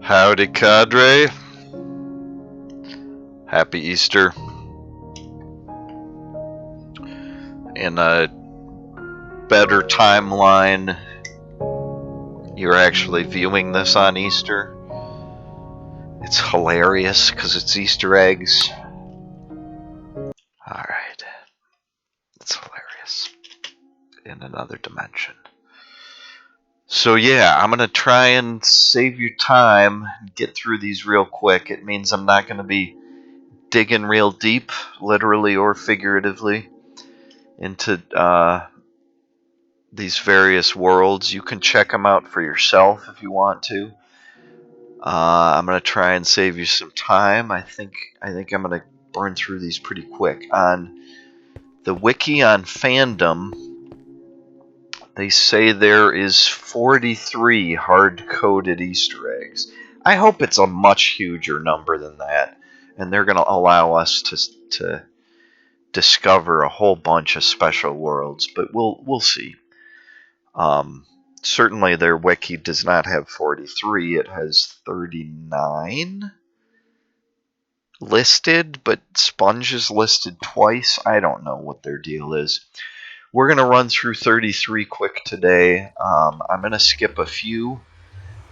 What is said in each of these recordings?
Howdy, cadre. Happy Easter. In a better timeline, you're actually viewing this on Easter. It's hilarious because it's Easter eggs. Alright. It's hilarious. In another dimension. So yeah, I'm going to try and save you time and get through these real quick. It means I'm not going to be digging real deep, literally or figuratively, into these various worlds. You can check them out for yourself if you want to. I'm going to try and save you some time. I think I'm going to burn through these pretty quick. On the wiki on fandom, they say there is 43 hard-coded Easter eggs. I hope it's a much huger number than that, and they're going to allow us to discover a whole bunch of special worlds, but we'll see. Certainly their wiki does not have 43. It has 39 listed, but Sponge is listed twice. I don't know what their deal is. We're going to run through 33 quick today. I'm going to skip a few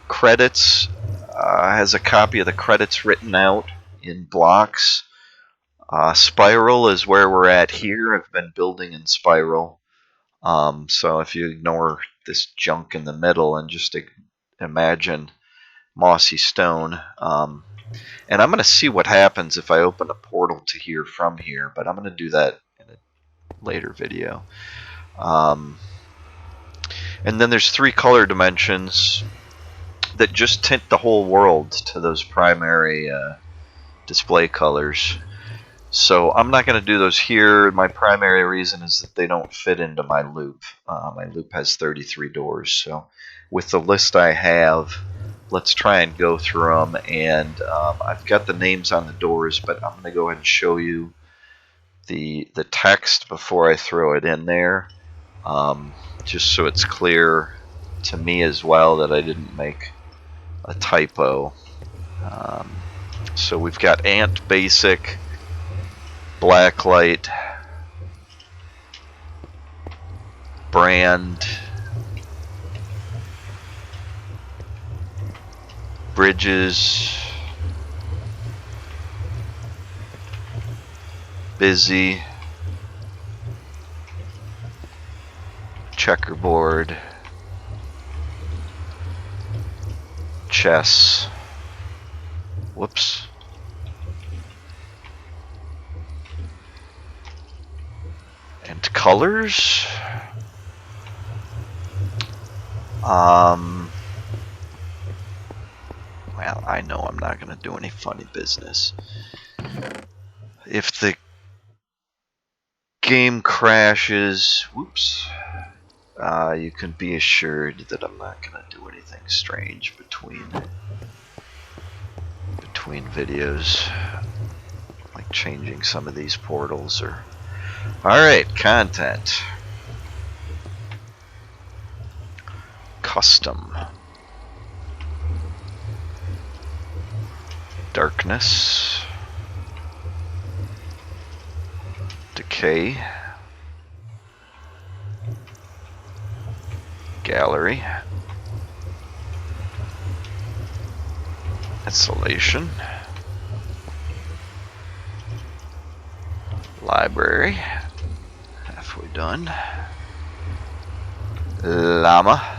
credits. Has a copy of the credits written out in blocks. Spiral is where we're at here. I've been building in Spiral. So if you ignore this junk in the middle and just imagine mossy stone. And I'm going to see what happens if I open a portal to here from here, but I'm going to do that in a later video. And then there's 3 color dimensions that just tint the whole world to those primary display colors. So I'm not going to do those here. My primary reason is that they don't fit into my loop. My loop has 33 doors. So with the list I have, let's try and go through them. And I've got the names on the doors, but I'm going to go ahead and show you the text before I throw it in there. Just so it's clear to me as well that I didn't make a typo. So we've got Ant Basic, Blacklight, Brand, Bridges, Busy, Checkerboard, Chess, whoops, and colors. Well, I know I'm not going to do any funny business. If the game crashes, whoops, you can be assured that I'm not going to do anything strange between videos, like changing some of these portals or. Alright, content. Custom. Darkness. Decay. Gallery. Isolation. Library. Halfway done. Llama.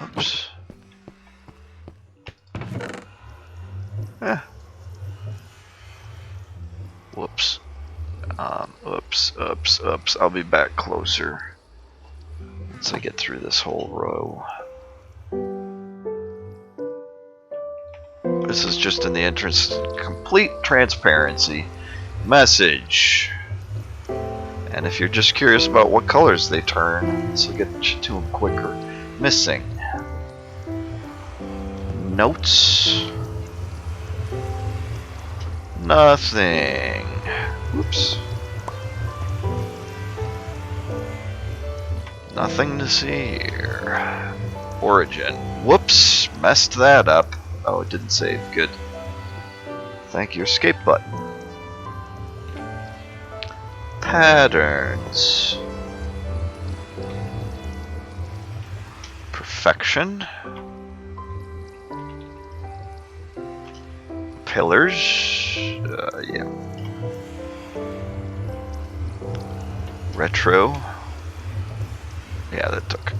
Oops. Whoops. Oops. I'll be back closer once I get through this whole row. This is just in the interest of complete transparency. Message. And if you're just curious about what colors they turn, this will get you to them quicker. Missing. Notes. Nothing. Oops. Nothing to see here. Origin. Whoops, messed that up. Oh, it didn't save. Good. Thank your escape button. Patterns. Perfection. Pillars. Yeah. Retro. Yeah, that took.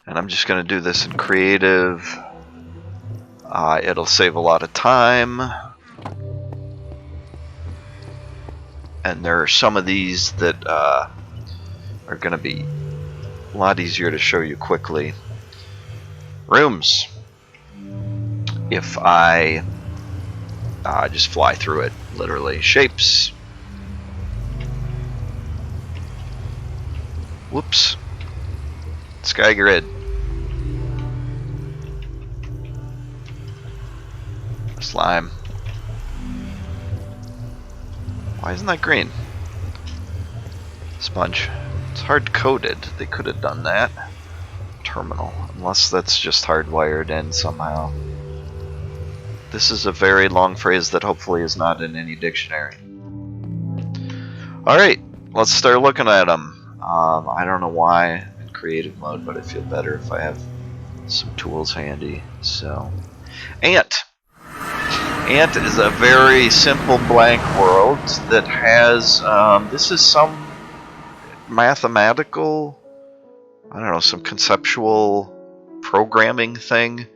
And I'm just going to do this in creative. It'll save a lot of time. And there are some of these that are going to be a lot easier to show you quickly. Rooms. If I just fly through it, literally. Shapes. Whoops. Sky grid. Slime. Why isn't that green? Sponge. It's hard coded. They could have done that. Terminal. Unless that's just hardwired in somehow. This is a very long phrase that hopefully is not in any dictionary. Alright, let's start looking at them. I don't know why I'm in creative mode, but I feel better if I have some tools handy. So, Ant. Ant is a very simple blank world that has, this is some mathematical, I don't know, some conceptual programming thing.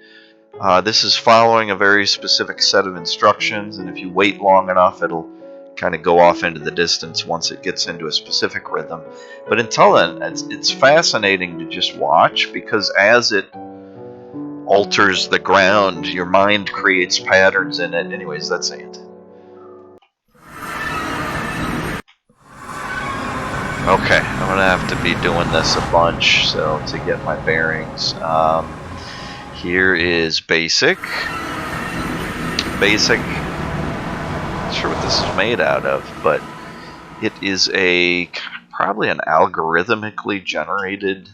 This is following a very specific set of instructions, and if you wait long enough, it'll kind of go off into the distance once it gets into a specific rhythm. But until then, it's fascinating to just watch, because as it alters the ground, your mind creates patterns in it. Anyways, that's Ant. Okay, I'm gonna have to be doing this a bunch, so to get my bearings. Here is basic. Basic. Not sure what this is made out of, but it is probably an algorithmically generated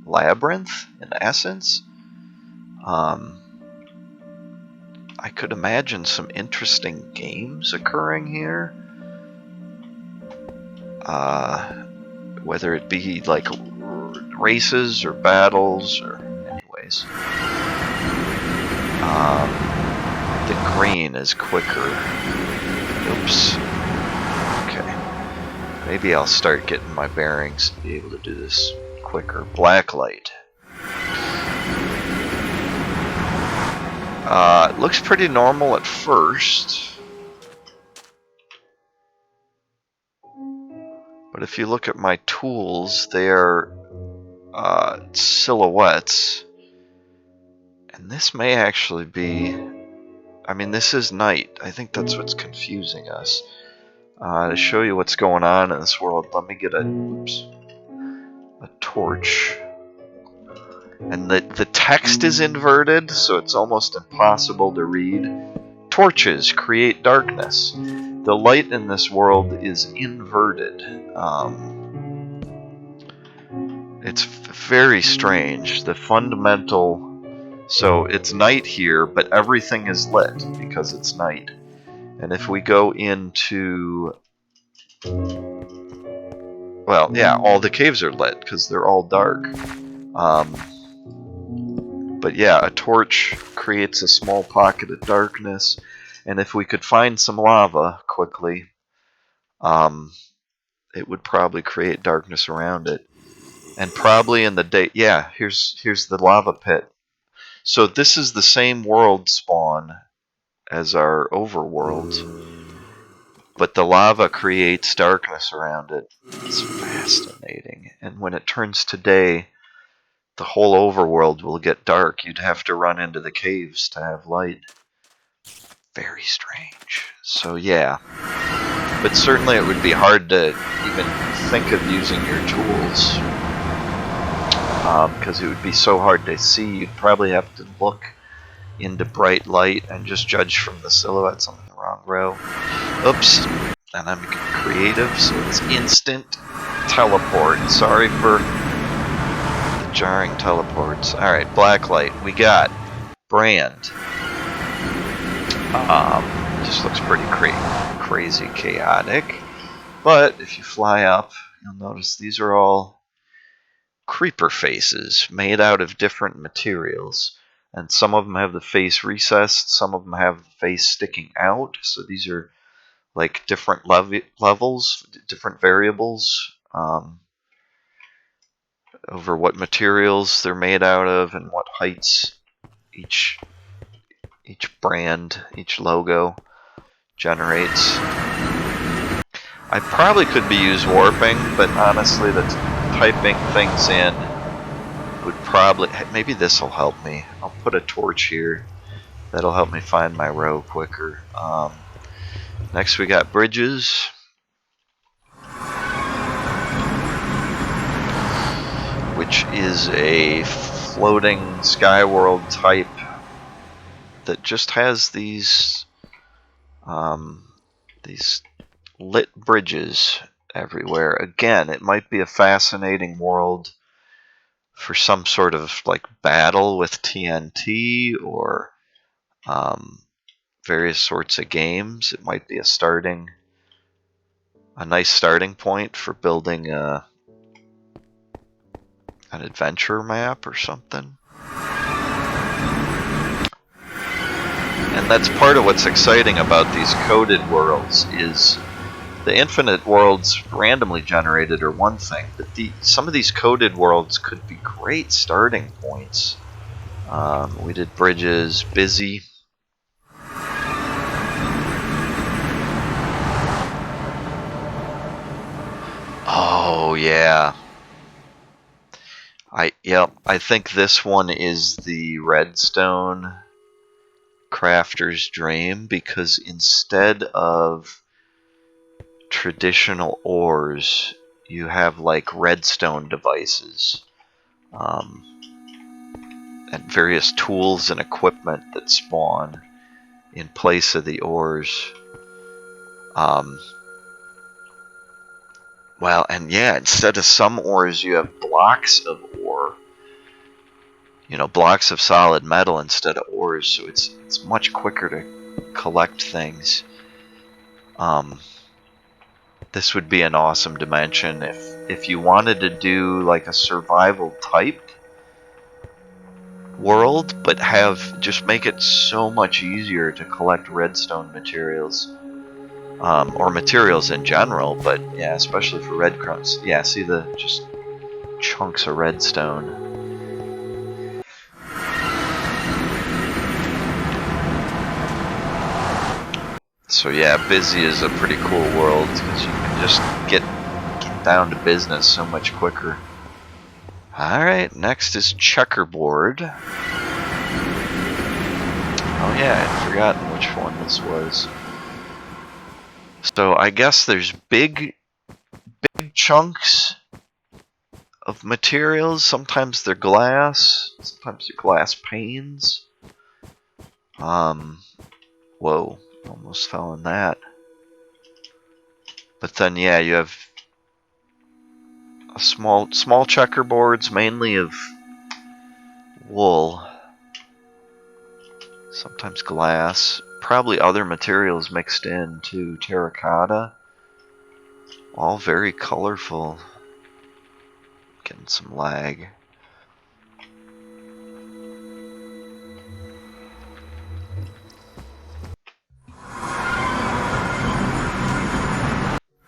labyrinth in essence. I could imagine some interesting games occurring here. Whether it be like races or battles or anyways. The green is quicker. Oops. Okay. Maybe I'll start getting my bearings and be able to do this quicker. Black light. It looks pretty normal at first. But if you look at my tools, they are silhouettes. And this may actually be... I mean, this is night. I think that's what's confusing us. To show you what's going on in this world, let me get a torch. And the text is inverted, so it's almost impossible to read. Torches create darkness. The light in this world is inverted. It's very strange. The fundamental... So it's night here, but everything is lit because it's night. And if we go into... Well, yeah, all the caves are lit because they're all dark. But yeah, a torch creates a small pocket of darkness. And if we could find some lava quickly, it would probably create darkness around it. And probably in the day... Yeah, here's the lava pit. So this is the same world spawn as our overworld, but the lava creates darkness around it. It's fascinating. And when it turns to day, the whole overworld will get dark. You'd have to run into the caves to have light. Very strange. So yeah. But certainly it would be hard to even think of using your tools. Because it would be so hard to see. You'd probably have to look into bright light and just judge from the silhouettes. I'm in the wrong row. Oops. and I'm creative, so it's instant teleport. Sorry for the jarring teleports. Alright, blacklight. We got brand. Just looks pretty crazy chaotic. But if you fly up, you'll notice these are all creeper faces made out of different materials. And some of them have the face recessed, some of them have the face sticking out. So these are like different levels, different variables over what materials they're made out of and what heights each brand, each logo generates. I probably could be used warping, but honestly, the typing things in would probably... Maybe this will help me. I'll put a torch here. That'll help me find my row quicker. Next we got bridges. Which is a floating sky world type that just has these lit bridges everywhere. Again, it might be a fascinating world for some sort of like battle with TNT or various sorts of games. It might be a nice starting point for building an adventure map or something. And that's part of what's exciting about these coded worlds is the infinite worlds randomly generated are one thing, but some of these coded worlds could be great starting points. We did bridges, busy. Oh yeah. I think this one is the redstone crafter's dream, because instead of traditional ores, you have like redstone devices and various tools and equipment that spawn in place of the ores. Well, and yeah, instead of some ores, you have blocks of ore. You know, blocks of solid metal instead of ores, so it's much quicker to collect things. This would be an awesome dimension if you wanted to do like a survival type world, but just make it so much easier to collect redstone materials, or materials in general. But yeah, especially for red crowns. Yeah, see the just chunks of redstone. So yeah, busy is a pretty cool world because you can just get down to business so much quicker. Alright, next is checkerboard. Oh yeah, I'd forgotten which one this was. So I guess there's big chunks of materials. Sometimes they're glass, sometimes they're glass panes. Whoa, almost fell in that. But then yeah, you have a small checkerboards, mainly of wool. Sometimes glass, probably other materials mixed in too, terracotta. All very colorful. Getting some lag.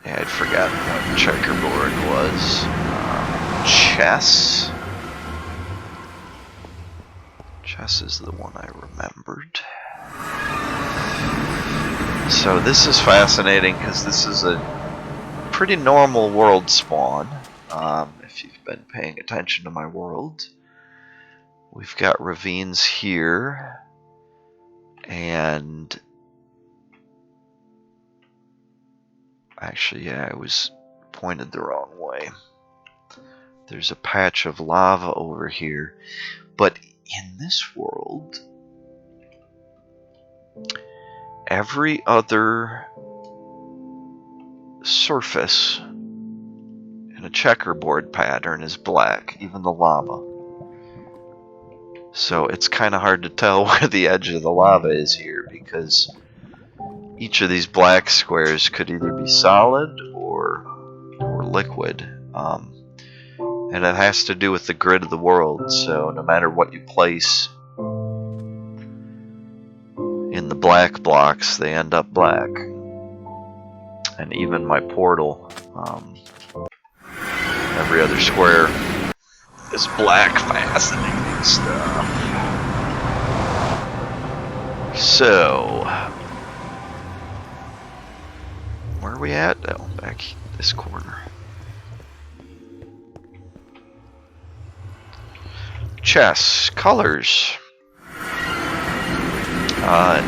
Yeah, I'd forgotten what checkerboard was. Chess. Chess is the one I remembered. So this is fascinating because this is a pretty normal world spawn. If you've been paying attention to my world. We've got ravines here. And actually, yeah, I was pointed the wrong way. There's a patch of lava over here. But in this world, every other surface in a checkerboard pattern is black, even the lava. So it's kind of hard to tell where the edge of the lava is here, because each of these black squares could either be solid or liquid. And it has to do with the grid of the world, so no matter what you place in the black blocks, they end up black. And even my portal, every other square is black. Fascinating stuff. So, where are we at? Oh, back this corner. Chess, colors.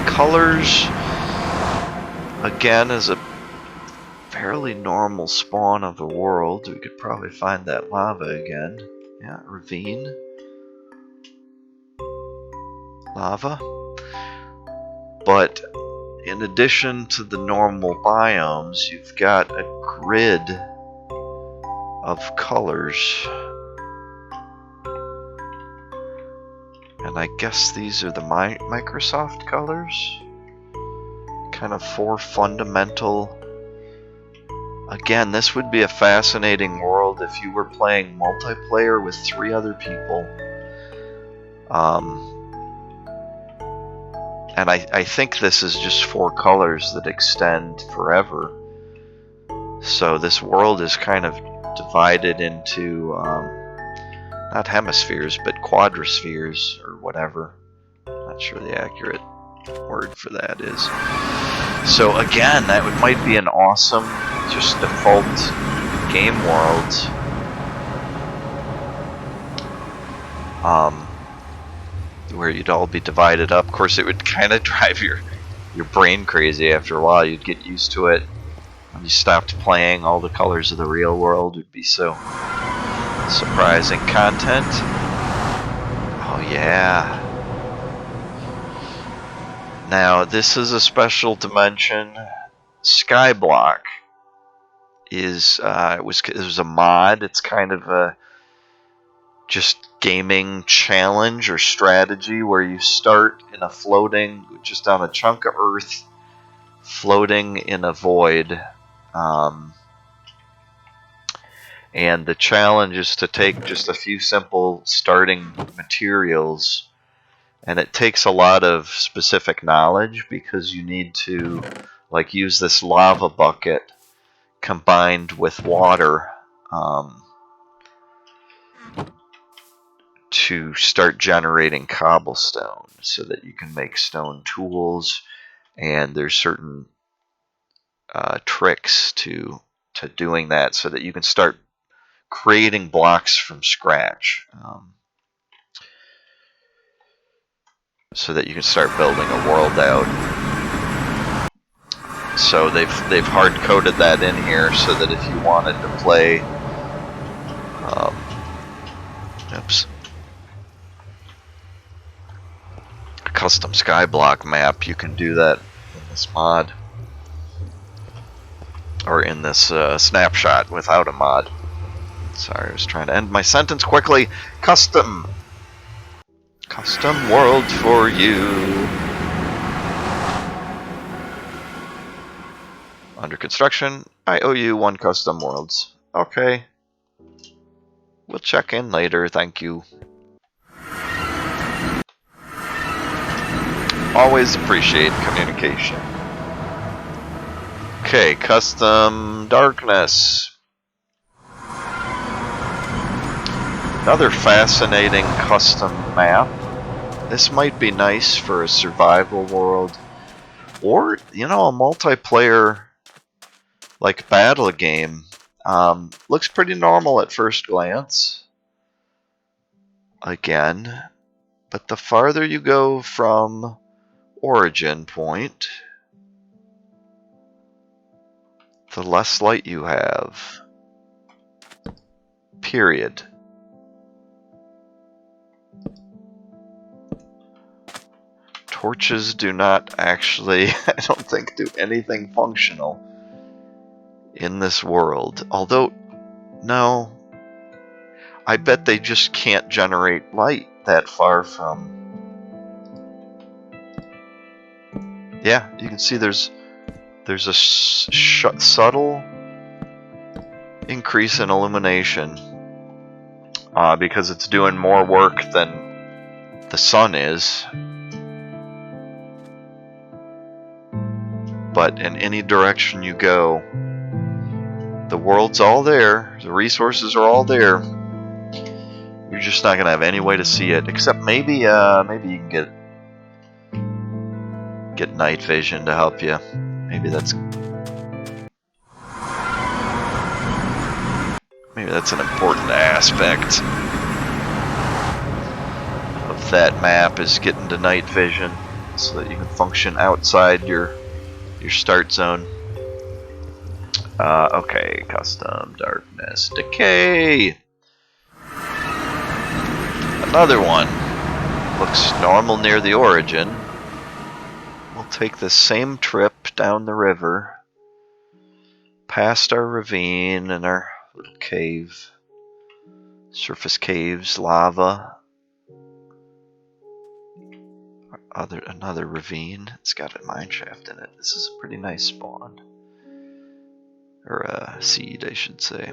Colors, again, is a fairly normal spawn of the world. We could probably find that lava again. Yeah, ravine. Lava. But in addition to the normal biomes, you've got a grid of colors. And I guess these are the Microsoft colors. Kind of 4 fundamental. Again, this would be a fascinating world if you were playing multiplayer with 3 other people. And I think this is just 4 colors that extend forever. So this world is kind of divided into, not hemispheres, but quadrispheres, or whatever. Not sure the accurate word for that is. So again, that might be an awesome, just default game world. Where you'd all be divided up. Of course, it would kind of drive your brain crazy after a while. You'd get used to it. When you stopped playing, all the colors of the real world would be so surprising content. Oh yeah. Now this is a special dimension. Skyblock is it was a mod. It's kind of a just gaming challenge or strategy where you start in a floating, just on a chunk of earth, floating in a void. And the challenge is to take just a few simple starting materials, and it takes a lot of specific knowledge because you need to like use this lava bucket combined with water to start generating cobblestone so that you can make stone tools, and there's certain tricks to doing that so that you can start creating blocks from scratch, so that you can start building a world out. So they've hard coded that in here so that if you wanted to play, a custom skyblock map, you can do that in this mod, or in this snapshot without a mod. Sorry, I was trying to end my sentence quickly. Custom world for you. Under construction. I owe you 1 custom worlds. Okay. We'll check in later, thank you. Always appreciate communication. Okay, custom darkness. Another fascinating custom map. This might be nice for a survival world, or, you know, a multiplayer like battle game. Looks pretty normal at first glance. Again, but the farther you go from origin point, the less light you have. Period. Torches do not actually, I don't think, do anything functional in this world. Although, no, I bet they just can't generate light that far from... Yeah, you can see there's a subtle increase in illumination because it's doing more work than the sun is. But in any direction you go, the world's all there, the resources are all there. You're just not gonna have any way to see it, except maybe you can get night vision to help you. Maybe that's an important aspect of that map, is getting to night vision so that you can function outside your start zone. Okay, custom darkness decay. Another one. Looks normal near the origin. We'll take the same trip down the river, past our ravine and our little cave, surface caves, lava. Another ravine. It's got a mine shaft in it. This is a pretty nice spawn, or a seed, I should say.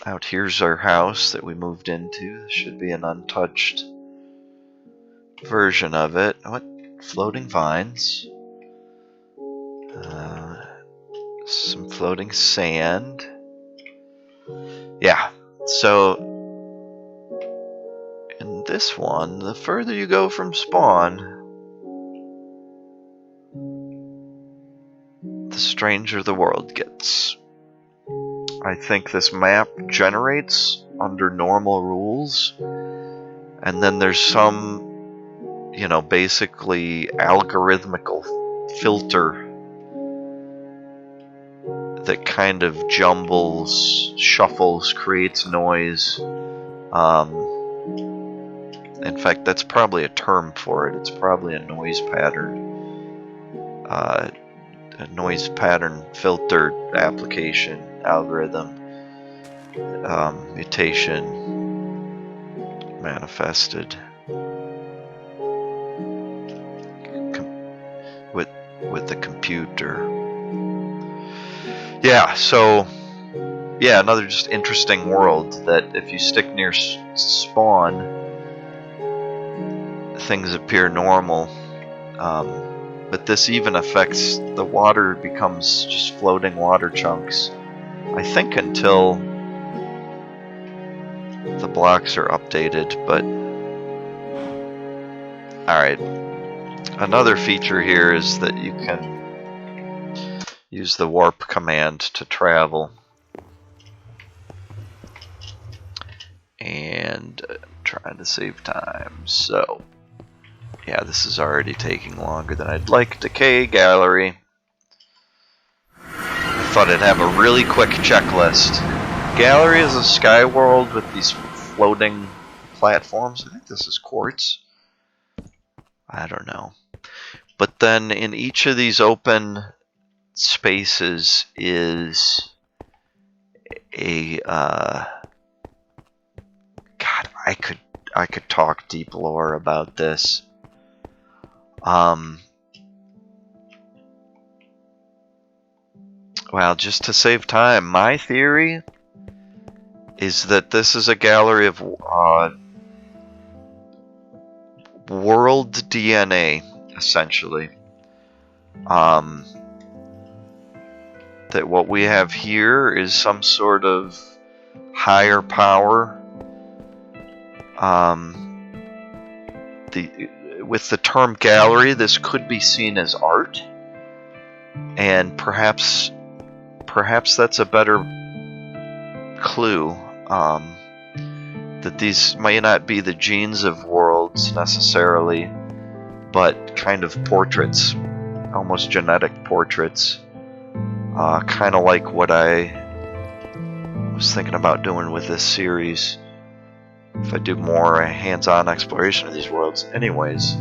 Out here's our house that we moved into. This should be an untouched version of it. What? Floating vines. Some floating sand. Yeah, so in this one, the further you go from spawn, the stranger the world gets. I think this map generates under normal rules, and then there's some, basically algorithmical filter that kind of jumbles, shuffles, creates noise. In fact, that's probably a term for it. It's probably a noise pattern. A noise pattern filter application algorithm. Mutation manifested with the computer. Yeah, so another just interesting world that if you stick near spawn, things appear normal. But this even affects the water, becomes just floating water chunks, I think, until the blocks are updated. But alright, another feature here is that you can use the warp command to travel. And I'm trying to save time, so yeah, this is already taking longer than I'd like. Decay Gallery. I thought I'd have a really quick checklist. Gallery is a sky world with these floating platforms. I think this is quartz. I don't know. But then in each of these open spaces is a God, I could talk deep lore about this. Well, just to save time, my theory is that this is a gallery of world DNA, essentially. That what we have here is some sort of higher power. With the term gallery, this could be seen as art, and perhaps that's a better clue, that these may not be the genes of worlds necessarily, but kind of portraits, almost genetic portraits, kind of like what I was thinking about doing with this series. If I do more hands-on exploration of these worlds. Anyways,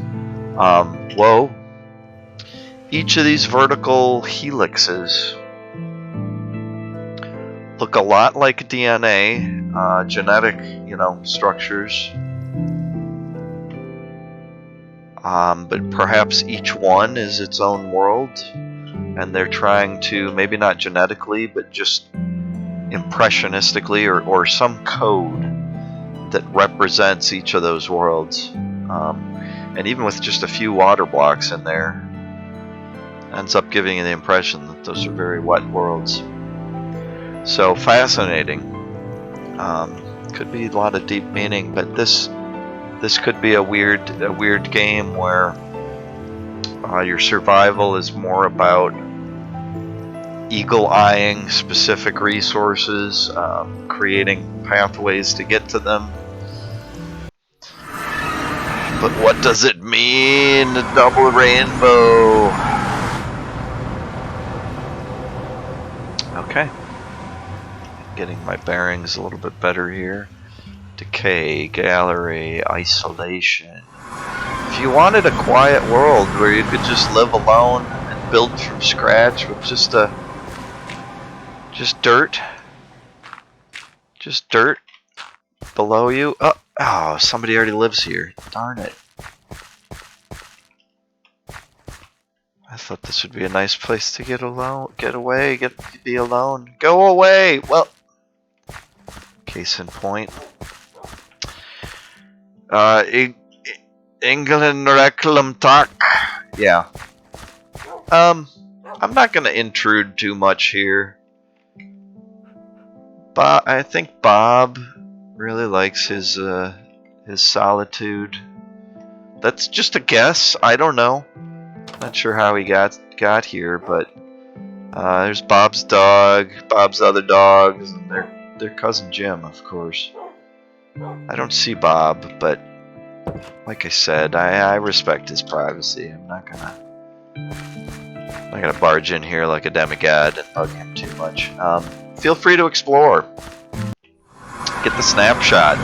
whoa. each of these vertical helixes look a lot like DNA, genetic, structures. But perhaps each one is its own world, and they're trying to, maybe not genetically, but just impressionistically, or some code that represents each of those worlds. And even with just a few water blocks in there, ends up giving you the impression that those are very wet worlds. So fascinating. Could be a lot of deep meaning, but this could be a weird game where your survival is more about eagle-eyeing specific resources, creating pathways to get to them. But what does it mean, a double rainbow? Okay. Getting my bearings a little bit better here. Decay, gallery, isolation. If you wanted a quiet world where you could just live alone and build from scratch with just dirt below you. Oh, somebody already lives here. Darn it. I thought this would be a nice place to get away, be alone. Go away! Well, case in point. England Reclam Talk. Yeah. I'm not gonna intrude too much here. But I think Bob really likes his solitude. That's just a guess. I don't know. Not sure how he got here, but there's Bob's dog, Bob's other dogs, and their cousin Jim, of course. I don't see Bob, but like I said, I respect his privacy. I'm not gonna barge in here like a demigod and bug him too much. Feel free to explore. Get the snapshot.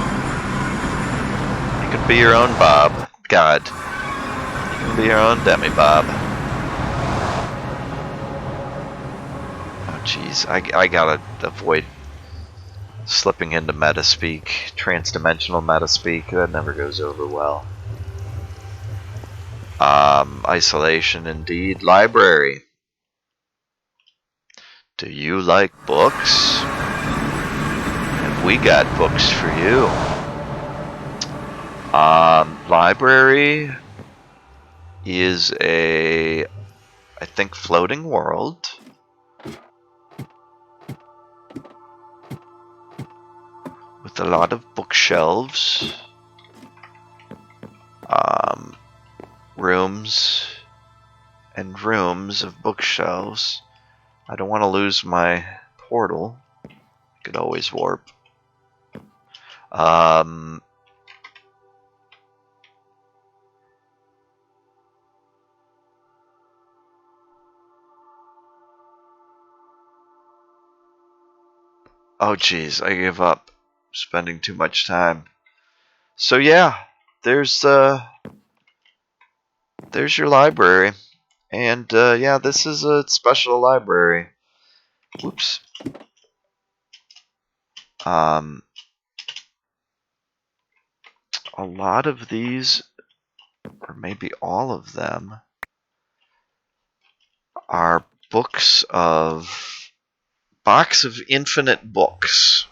You can be your own Bob. God. You can be your own demi-Bob. Oh jeez, I gotta avoid slipping into meta-speak, trans-dimensional meta-speak. That never goes over well. Isolation indeed. Library. Do you like books? And we got books for you. Library is I think, floating world. With a lot of bookshelves. Rooms and rooms of bookshelves. I don't want to lose my portal. I could always warp. Oh geez, I gave up. Spending too much time. So yeah, there's your library. And yeah, this is a special library. Whoops. A lot of these, or maybe all of them, are box of infinite books.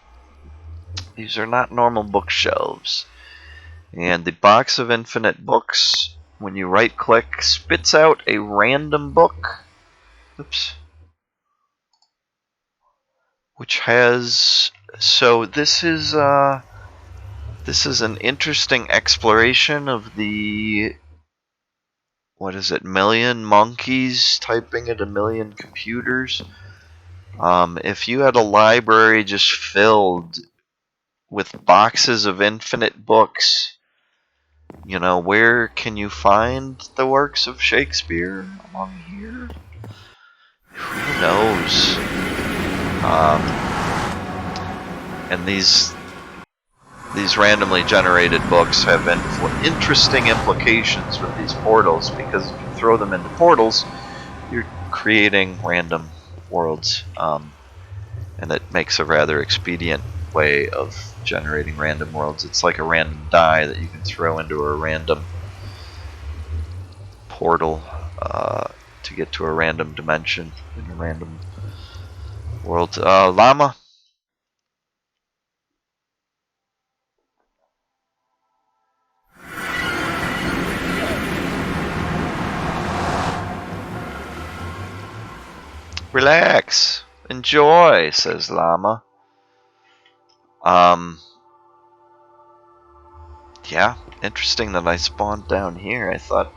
These are not normal bookshelves. And the box of infinite books, when you right click, spits out a random book. Oops. Which has, so this is an interesting exploration of the, what is it, million monkeys typing at a million computers. If you had a library just filled with boxes of infinite books, where can you find the works of Shakespeare? Among here? Who knows? And these randomly generated books have interesting implications with these portals, because if you throw them into portals, you're creating random worlds, and it makes a rather expedient way of generating random worlds. It's like a random die that you can throw into a random portal to get to a random dimension in a random world. Llama? Relax. Enjoy, says Llama. Yeah, interesting that I spawned down here. I thought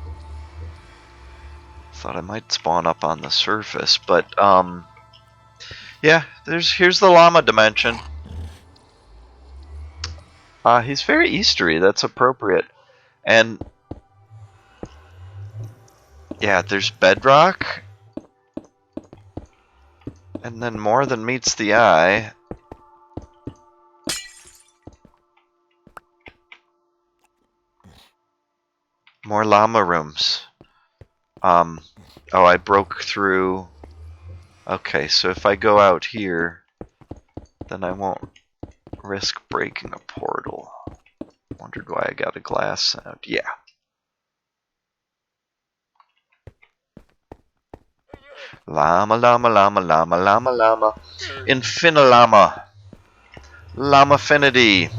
I might spawn up on the surface, but yeah, here's the llama dimension. He's very Eastery, that's appropriate. And yeah, there's bedrock, and then more than meets the eye. More llama rooms. Oh, I broke through. Okay, so if I go out here, then I won't risk breaking a portal. Wondered why I got a glass sound. Yeah. Llama, llama, llama, llama, llama, llama. Infinilama. Llamafinity.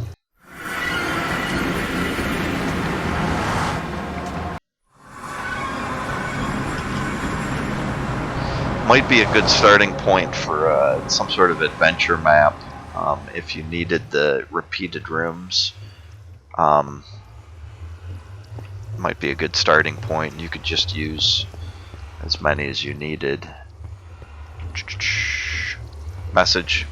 Might be a good starting point for some sort of adventure map if you needed the repeated rooms. Might be a good starting point. You could just use as many as you needed. Message.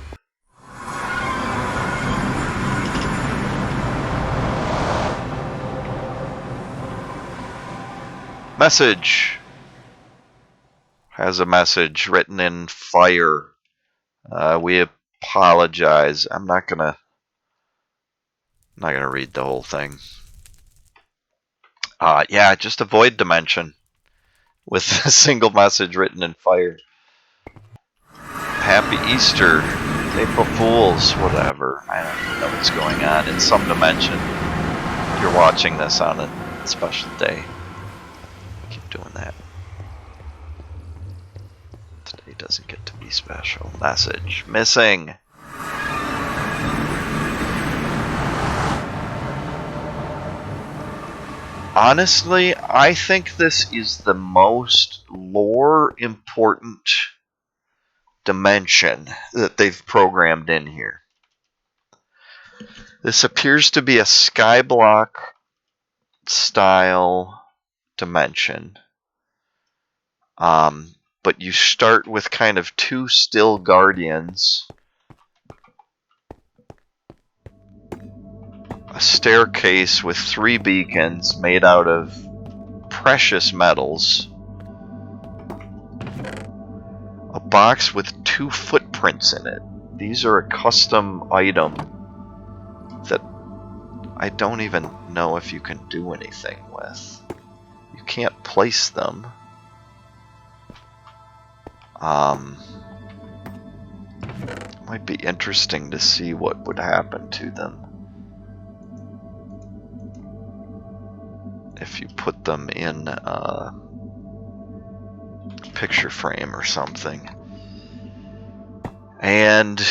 Message. Has a message written in fire. We apologize. I'm not gonna read the whole thing. Yeah, just avoid dimension with a single message written in fire. Happy Easter, April Fools, whatever. I don't even know what's going on in some dimension. You're watching this on a special day. Keep doing that. Today doesn't get to be special. Message missing. Honestly, I think this is the most lore important dimension that they've programmed in here. This appears to be a skyblock style dimension. But you start with kind of two still guardians, a staircase with 3 beacons made out of precious metals, a box with 2 footprints in it. These are a custom item that I don't even know if you can do anything with. You can't place them. Might be interesting to see what would happen to them if you put them in a picture frame or something. And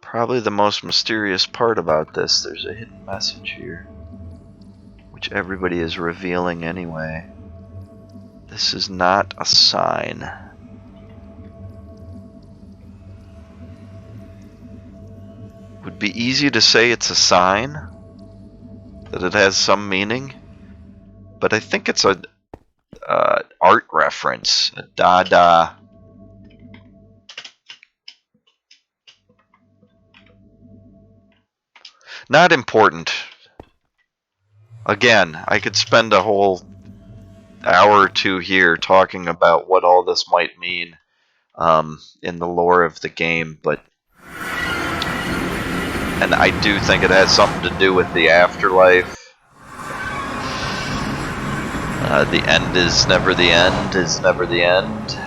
probably the most mysterious part about this, there's a hidden message here, which everybody is revealing anyway. This is not a sign. Would be easy to say it's a sign, that it has some meaning, but I think it's a art reference, a Dada. Not important. Again, I could spend a whole hour or two here talking about what all this might mean in the lore of the game, and I do think it has something to do with the afterlife. The end is never the end is never the end.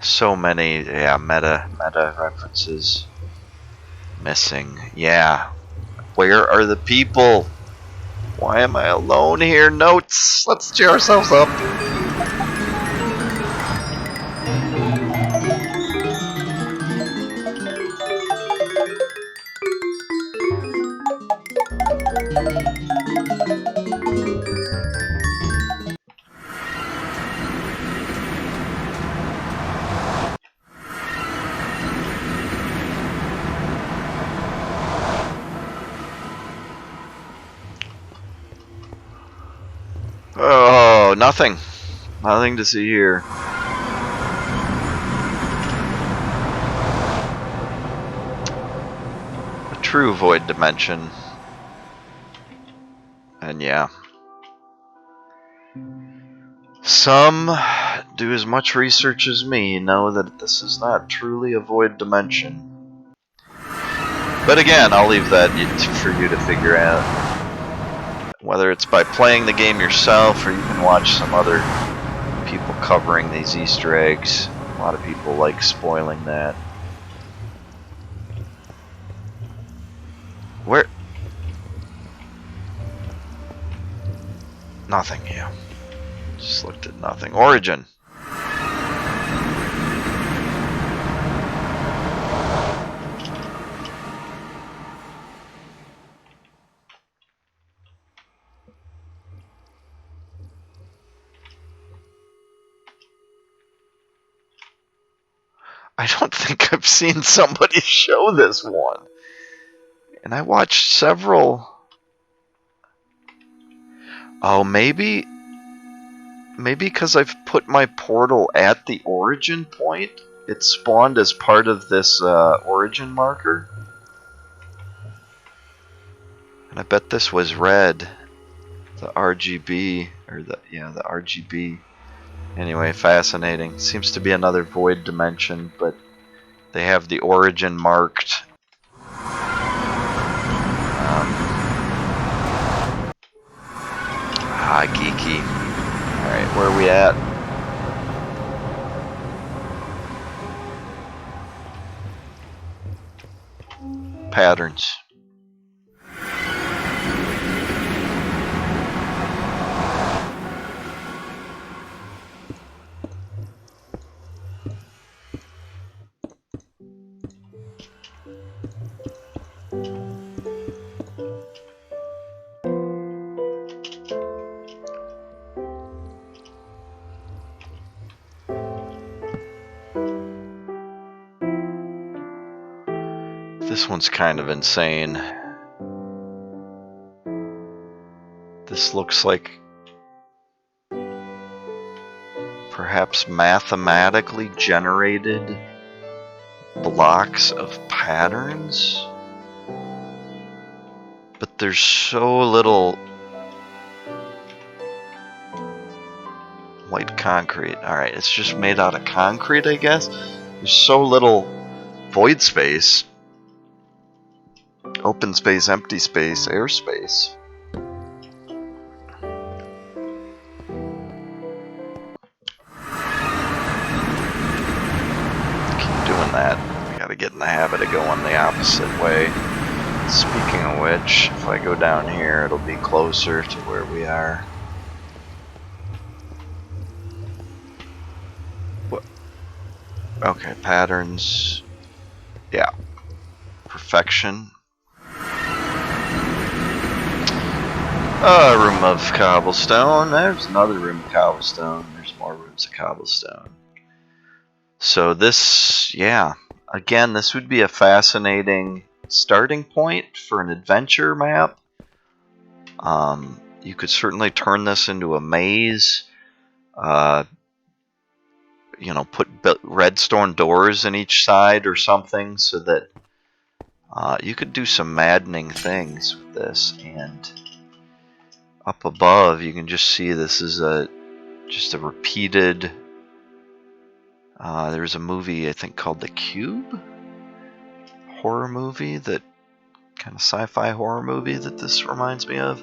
So many, yeah, meta references missing. Yeah. Where are the people? Why am I alone here? Notes. Let's cheer ourselves up. Oh, nothing. Nothing to see here. A true void dimension. And yeah. Some do as much research as me know that this is not truly a void dimension. But again, I'll leave that for you to figure out. Whether it's by playing the game yourself or you can watch some other people covering these Easter eggs. A lot of people like spoiling that. Where? Nothing, yeah. Just looked at nothing. Origin. I don't think I've seen somebody show this one. And I watched several. Oh, maybe because I've put my portal at the origin point, it spawned as part of this origin marker. And I bet this was red. The RGB, or the RGB. Anyway, fascinating. Seems to be another void dimension, but they have the origin marked. Geeky. Alright, where are we at? Patterns. This one's kind of insane. This looks like perhaps mathematically generated blocks of patterns. But there's so little white concrete. Alright, it's just made out of concrete, I guess. There's so little void space. Open space, empty space, airspace. Keep doing that. I gotta get in the habit of going the opposite way. Speaking of which, if I go down here, it'll be closer to where we are. What? Okay, patterns. Yeah. Perfection. A room of cobblestone. There's another room of cobblestone. There's more rooms of cobblestone. So this, yeah. Again, this would be a fascinating starting point for an adventure map. You could certainly turn this into a maze. You know, put redstone doors in each side or something so that you could do some maddening things with this. And up above, you can just see this is just a repeated. There's a movie I think called The Cube, horror movie that kind of sci-fi horror movie that this reminds me of.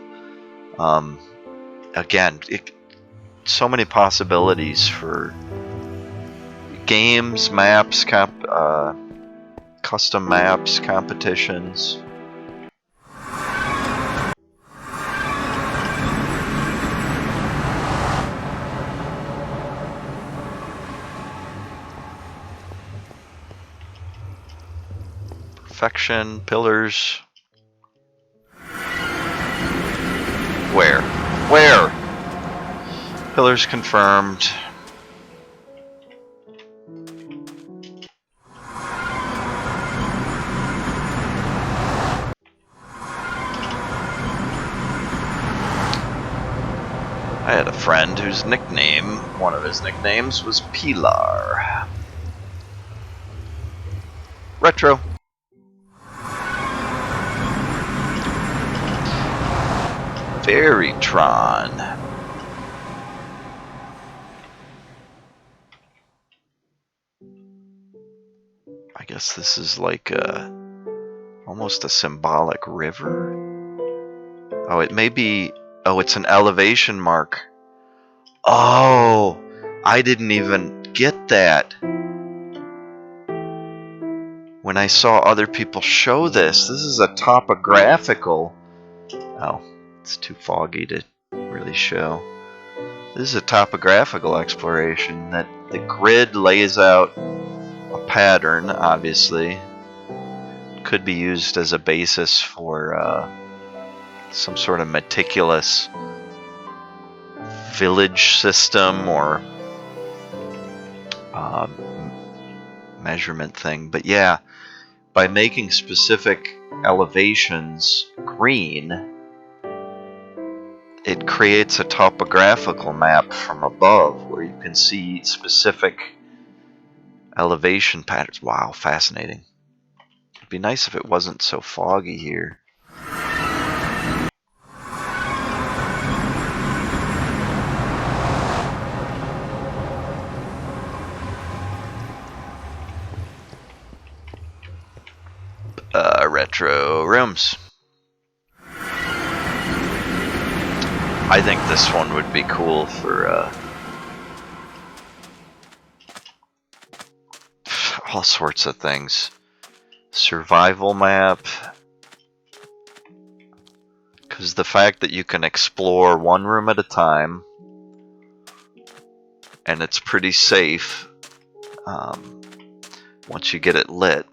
Again, so many possibilities for games, maps, custom maps, competitions. Perfection, pillars. Where? Where? Pillars confirmed. I had a friend whose nickname, one of his nicknames, was Pilar. Retro. Fairytron. I guess this is like almost a symbolic river. Oh, it may be. Oh, it's an elevation mark. Oh, I didn't even get that. When I saw other people show this is a topographical. Oh, it's too foggy to really show. This is a topographical exploration that the grid lays out a pattern, obviously. Could be used as a basis for some sort of meticulous village system or measurement thing. But yeah, by making specific elevations green, it creates a topographical map from above where you can see specific elevation patterns. Wow, fascinating. It'd be nice if it wasn't so foggy here. Retro rooms. I think this one would be cool for all sorts of things. Survival map. Because the fact that you can explore one room at a time, and it's pretty safe once you get it lit.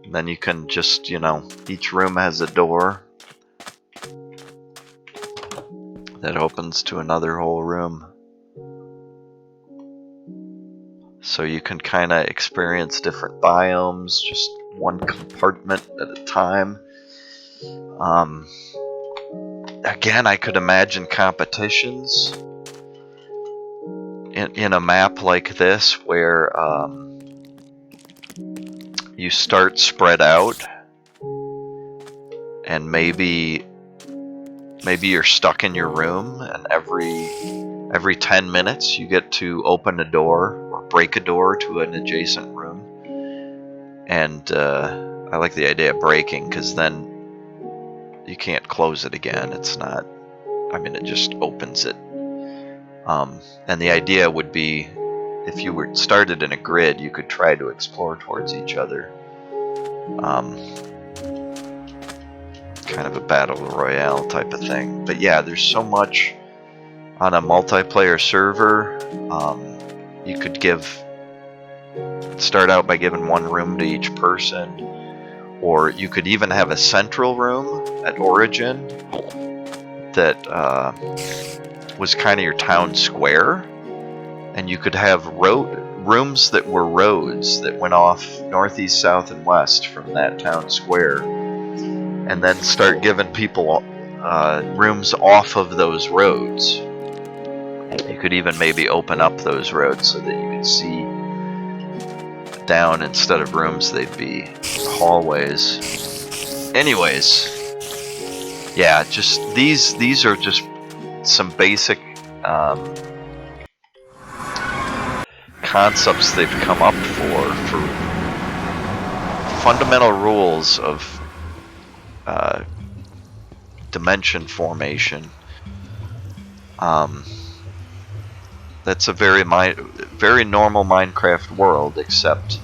And then you can just, each room has a door that opens to another whole room. So you can kind of experience different biomes, just one compartment at a time. Again, I could imagine competitions in a map like this where you start spread out, and maybe you're stuck in your room, and every 10 minutes you get to open a door or break a door to an adjacent room. And I like the idea of breaking, because then you can't close it again. It just opens it. And the idea would be, if you were started in a grid, you could try to explore towards each other. Kind of a battle royale type of thing. But yeah, there's so much on a multiplayer server. You could start out by giving one room to each person, or you could even have a central room at Origin that was kind of your town square, and you could have rooms that were roads that went off northeast, south, and west from that town square, and then start giving people rooms off of those roads. You could even maybe open up those roads so that you could see down. Instead of rooms, they'd be hallways. Anyways, yeah, just these are just some basic concepts they've come up for fundamental rules of dimension formation. That's a very normal Minecraft world, except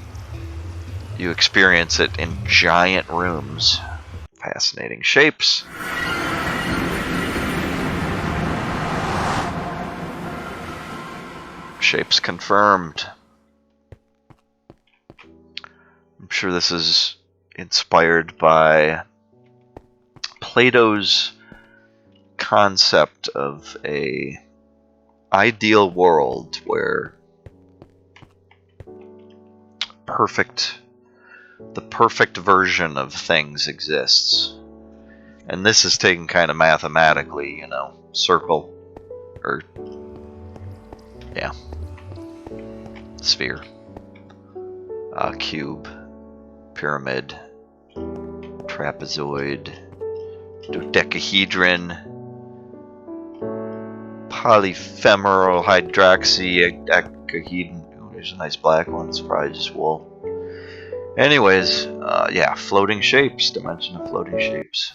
you experience it in giant rooms. Fascinating shapes. Shapes confirmed. I'm sure this is inspired by Plato's concept of a ideal world where the perfect version of things exists. And this is taken kind of mathematically, you know, circle, or, yeah, sphere, cube, pyramid, trapezoid, dodecahedron, polyfemoral hydroxyecahedron. Ooh, there's a nice black one. It's probably just wool. Anyways, yeah, floating shapes. Dimension of floating shapes.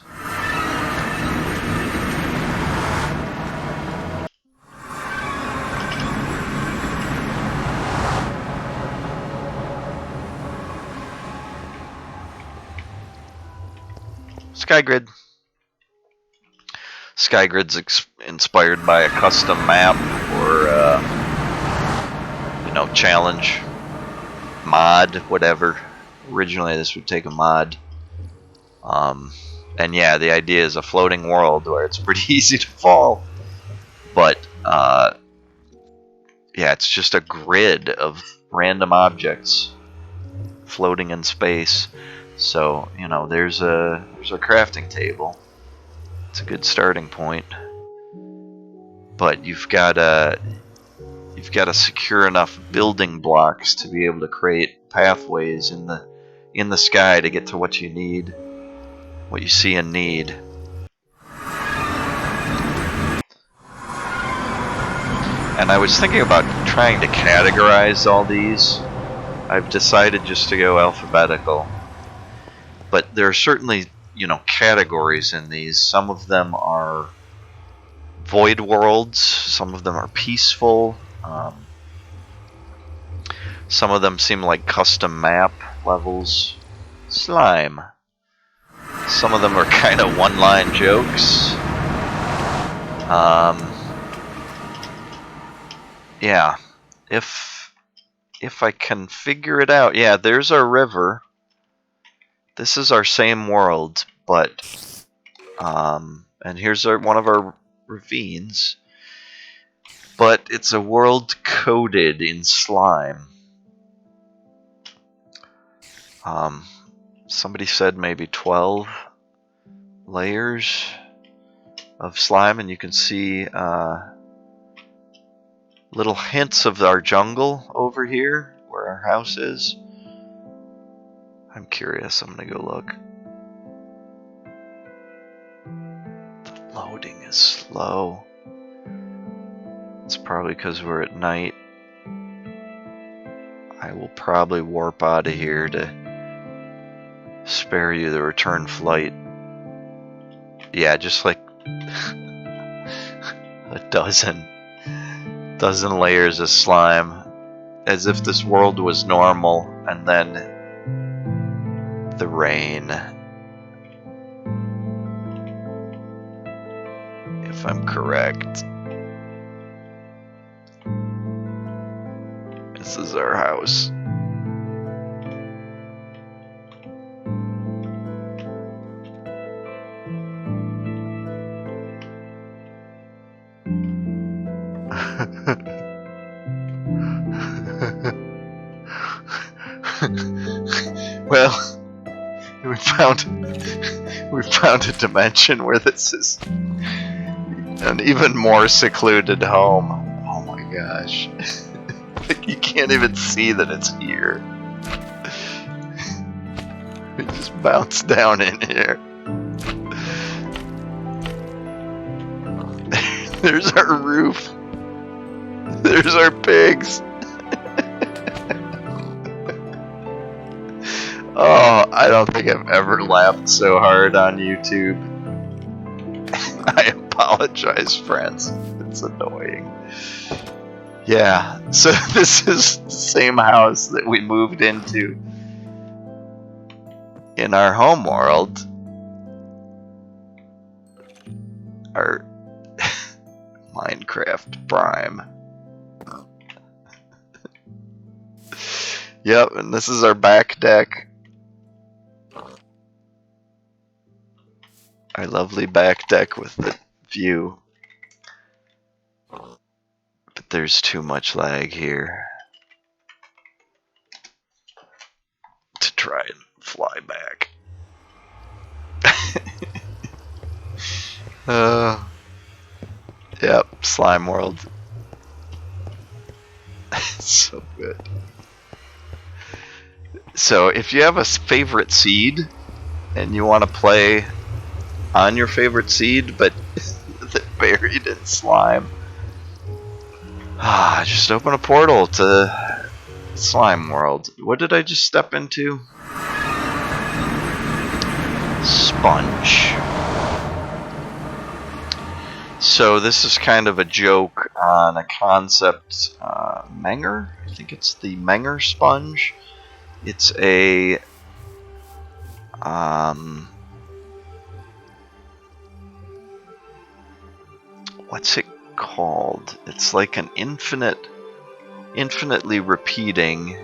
SkyGrid. SkyGrid's inspired by a custom map or, you know, challenge, mod, whatever. Originally, this would take a mod. And yeah, the idea is a floating world where it's pretty easy to fall. But, yeah, it's just a grid of random objects floating in space. So, you know, there's a crafting table. It's a good starting point. But you've got to secure enough building blocks to be able to create pathways in the sky to get to what you need, what you see and need. And I was thinking about trying to categorize all these. I've decided just to go alphabetical. But there are certainly, you know, categories in these. Some of them are void worlds. Some of them are peaceful. Some of them seem like custom map levels. Slime. Some of them are kind of one-line jokes. Yeah. If I can figure it out. Yeah, there's our river. This is our same world, but and here's one of our ravines. But it's a world coated in slime. Somebody said maybe 12 layers of slime, and you can see little hints of our jungle over here where our house is. I'm curious. I'm gonna go look. The loading is slow. It's probably because we're at night. I will probably warp out of here to spare you the return flight. Yeah, just like a dozen layers of slime, as if this world was normal, and then the rain. If I'm correct. This is our house. Well, we found a dimension where this is an even more secluded home. Oh my gosh. Like, you can't even see that it's here. We just bounced down in here. There's our roof. There's our pigs. Oh, I don't think I've ever laughed so hard on YouTube. I apologize, friends. It's annoying. Yeah, so this is the same house that we moved into in our home world. Our Minecraft Prime. Yep, and this is our back deck. Our lovely back deck with the view. But there's too much lag here to try and fly back. Yep, Slime World. So good. So if you have a favorite seed and you want to play on your favorite seed but buried in slime, just open a portal to Slime World. What did I just step into? Sponge. So this is kind of a joke on a concept, Menger. I think it's the Menger sponge. It's a what's it called? It's like an infinitely repeating.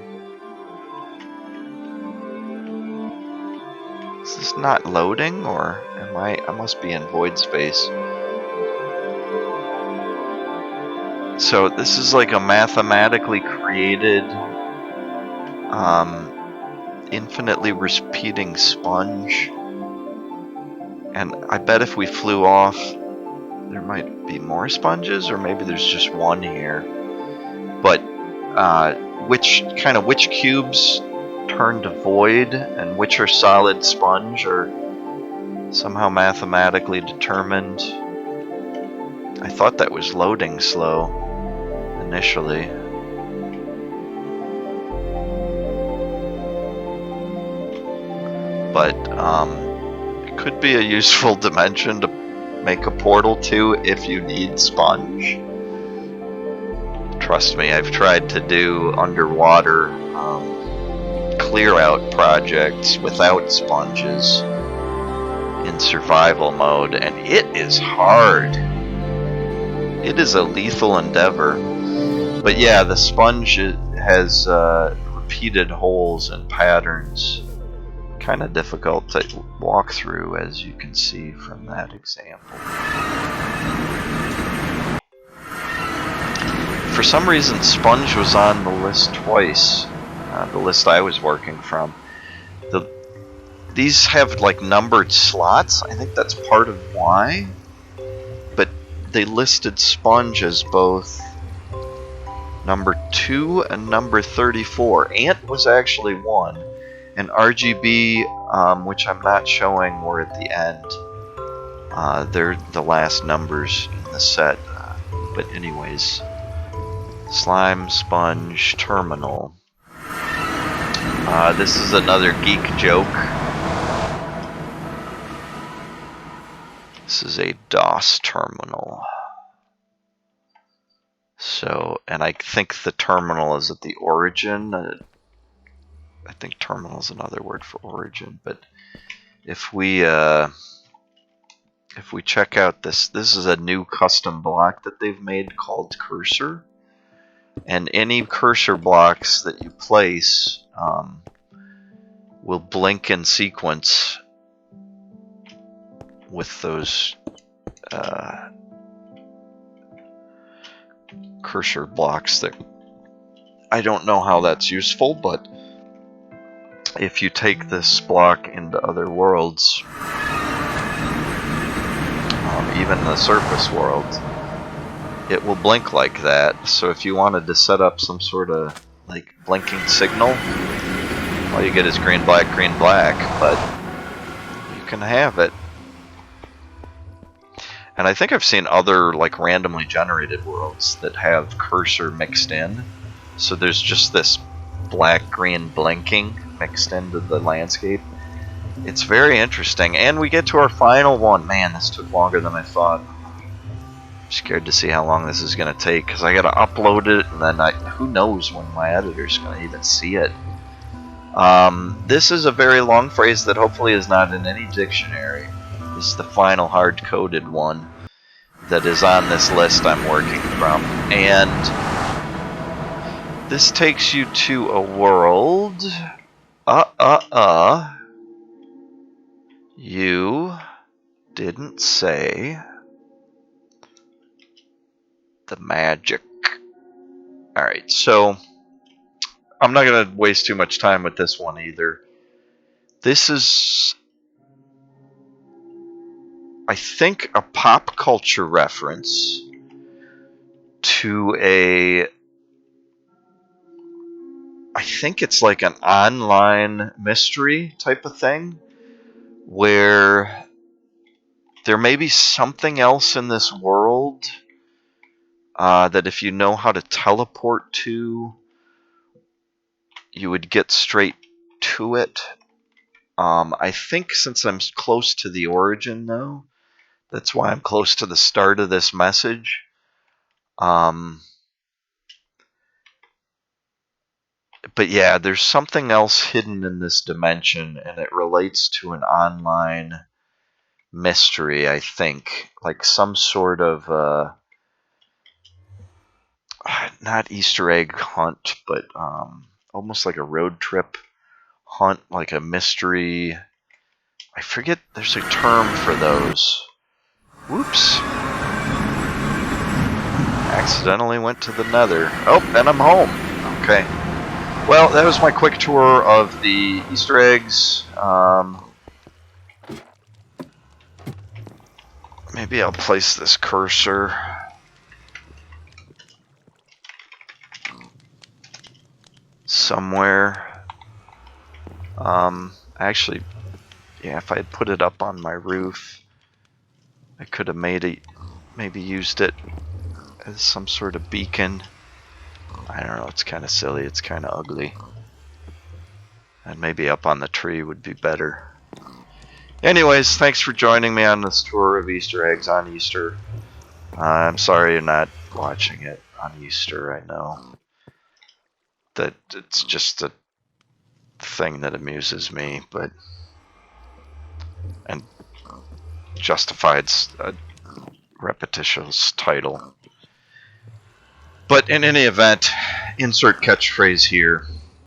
Is this not loading, or am I must be in void space. So this is like a mathematically created infinitely repeating sponge, and I bet if we flew off there might be more sponges, or maybe there's just one here. But which cubes turn to void and which are solid sponge are somehow mathematically determined. I thought that was loading slow initially. But it could be a useful dimension to make a portal to if you need sponge. Trust me, I've tried to do underwater clear out projects without sponges in survival mode, and it is hard. It is a lethal endeavor. But yeah, the sponge has repeated holes and patterns. Kind of difficult to walk through, as you can see from that example. For some reason, sponge was on the list twice, the list I was working from. These have like numbered slots. I think that's part of why. But they listed sponge as both number 2 and number 34. Ant was actually 1. And RGB, which I'm not showing, were at the end. They're the last numbers in the set. But anyways, slime, sponge, terminal. This is another geek joke. This is a DOS terminal. So, and I think the terminal is at the origin. I think terminal is another word for origin. But if we check out this is a new custom block that they've made called cursor. And any cursor blocks that you place will blink in sequence with those cursor blocks. That I don't know how that's useful, but if you take this block into other worlds, even the surface world, it will blink like that. So if you wanted to set up some sort of like blinking signal, all you get is green, black, but you can have it. And I think I've seen other like randomly generated worlds that have cursor mixed in. So there's just this black, green blinking mixed into the landscape. It's very interesting. And we get to our final one. Man, this took longer than I thought. I'm scared to see how long this is going to take, because I got to upload it, and then who knows when my editor's going to even see it. This is a very long phrase that hopefully is not in any dictionary. This is the final hard-coded one that is on this list I'm working from. And this takes you to a world. You didn't say the magic. Alright, so I'm not going to waste too much time with this one either. This is, I think, a pop culture reference to I think it's like an online mystery type of thing, where there may be something else in this world that if you know how to teleport to, you would get straight to it. I think since I'm close to the origin, though, that's why I'm close to the start of this message. But yeah, there's something else hidden in this dimension, and it relates to an online mystery, I think. Like some sort of, not Easter egg hunt, but almost like a road trip hunt, like a mystery. I forget, there's a term for those. Whoops. Accidentally went to the nether. Oh, and I'm home. Okay. Well, that was my quick tour of the Easter eggs. Maybe I'll place this cursor somewhere. Actually, yeah, if I had put it up on my roof, I could have maybe used it as some sort of beacon. I don't know, it's kind of silly, it's kind of ugly. And maybe up on the tree would be better. Anyways, thanks for joining me on this tour of Easter eggs on Easter. I'm sorry you're not watching it on Easter, I know. That it's just a thing that amuses me, but and justifies a repetitious title. But in any event, insert catchphrase here.